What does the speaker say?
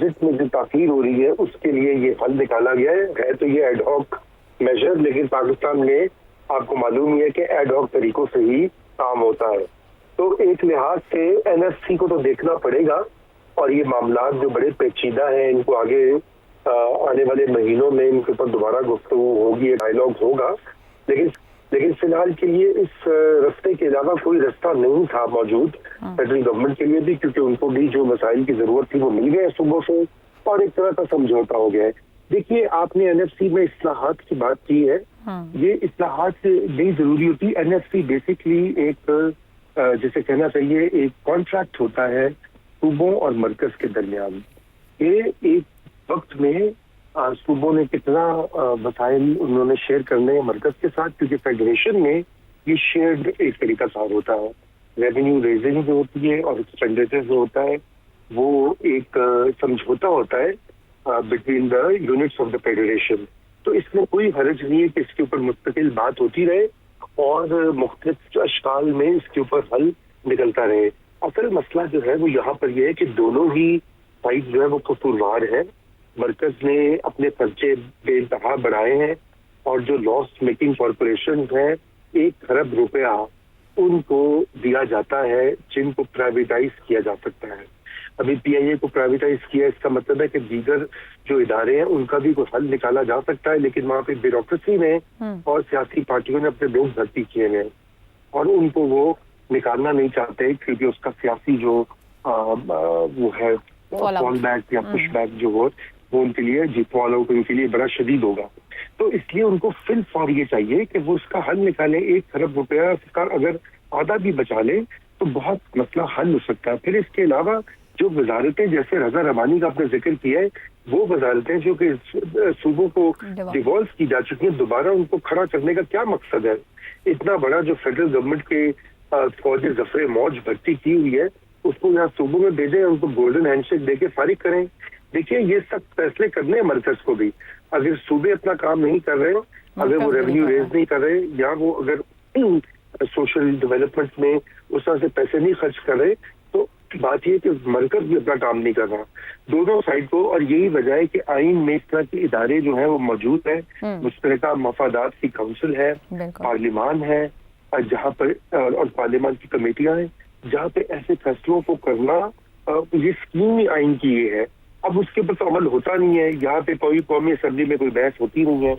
Budget میں جو تاخیر ہو رہی ہے اس کے لیے یہ حل نکالا گیا ہے تو یہ ایڈ ہاک میجر، لیکن پاکستان میں آپ کو معلوم ہی ہے کہ ایڈ ہاک طریقوں سے ہی کام ہوتا ہے. تو ایک لحاظ سے NFC کو تو دیکھنا پڑے گا، اور یہ معاملات جو بڑے پیچیدہ ہیں ان کو آگے آنے والے مہینوں میں ان کے اوپر دوبارہ گفتگو ہوگی، ڈائلاگ ہوگا. لیکن فی الحال کے لیے اس رستے کے علاوہ کوئی رستہ نہیں تھا موجود فیڈرل گورنمنٹ کے لیے بھی، کیونکہ ان کو بھی جو مسائل کی ضرورت تھی وہ مل گئے صوبوں سے، اور ایک طرح کا سمجھوتا ہو گیا ہے. دیکھیے آپ نے NFC میں اصلاحات کی بات کی ہے، یہ اصلاحات نہیں ضروری ہوتی. NFC بیسکلی ایک جسے کہنا چاہیے ایک کانٹریکٹ ہوتا ہے صوبوں اور مرکز کے درمیان. یہ ایک وقت میں صوبوں نے کتنا وسائل انہوں نے شیئر کرنے ہیں مرکز کے ساتھ، کیونکہ فیڈریشن میں یہ شیئرڈ ایک طریقہ کار ہوتا ہے. ریونیو ریزنگ جو ہوتی ہے اور ایکسپینڈیچر جو ہوتا ہے وہ ایک سمجھوتا ہوتا ہے between the units of the federation. تو اس میں کوئی حرج نہیں ہے کہ اس کے اوپر مستقل بات ہوتی رہے اور مختلف اشکال میں اس کے اوپر حل نکلتا رہے. اصل مسئلہ جو ہے وہ یہاں پر یہ ہے کہ دونوں ہی سائڈ جو ہے وہ قصوروار ہے. مرکز نے اپنے خرچے بے انتہا بڑھائے ہیں، اور جو لاس میکنگ کارپوریشن ہیں 1 ارب روپیہ ان کو دیا جاتا ہے جن کو پرائیویٹائز کیا جا سکتا ہے. ابھی PIA کو پرائیویٹائز کیا، اس کا مطلب ہے کہ دیگر جو ادارے ہیں ان کا بھی کوئی حل نکالا جا سکتا ہے، لیکن وہاں پہ بیوروکریسی میں اور سیاسی پارٹیوں نے اپنے لوگ بھرتی کیے ہیں اور ان کو وہ نکالنا نہیں چاہتے، کیونکہ اس کا سیاسی جو وہ ہے فال بیک یا پش بیک جو وہ ان کے لیے فال آؤٹ ان کے لیے بڑا شدید ہوگا. تو اس لیے ان کو فی الفور یہ چاہیے کہ وہ اس کا حل نکالیں. 1 ارب روپیہ سرکار اگر آدھا بھی بچا لے تو بہت مسئلہ حل ہو سکتا ہے. پھر اس کے علاوہ جو وزارتیں جیسے رضا ربانی کا آپ نے ذکر کیا ہے، وہ وزارتیں جو کہ صوبوں کو ڈیوالو کی جا چکی ہیں، دوبارہ ان کو کھڑا کرنے کا کیا مقصد ہے؟ اتنا بڑا جو فیڈرل گورنمنٹ کے فوج ظفر موج بھرتی کی ہوئی ہے اس کو یہاں صوبوں میں بھیجیں، ان کو گولڈن ہینڈ شیک دے کے فارغ کریں. دیکھیے یہ سخت فیصلے کرنے ہیں مرکز کو بھی. اگر صوبے اپنا کام نہیں کر رہے، اگر وہ ریونیو ریز نہیں کر رہے، یا وہ اگر سوشل ڈیولپمنٹ میں اس طرح سے پیسے نہیں خرچ کر رہے، تو بات یہ کہ مرکز بھی اپنا کام نہیں کر رہا دونوں سائڈ کو. اور یہی وجہ ہے کہ آئین میں اس طرح کے ادارے جو ہیں وہ موجود ہیں. مشترکہ مفادات کی کونسل ہے، پارلیمان ہے، جہاں پر اور پارلیمان کی کمیٹیاں ہیں جہاں پہ ایسے فیصلوں کو کرنا یہ اسکیم ہی آئین کی یہ ہے. اب اس کے اوپر تو عمل ہوتا نہیں ہے. یہاں پہ کوئی قومی اسمبلی میں کوئی بحث ہوتی نہیں ہے.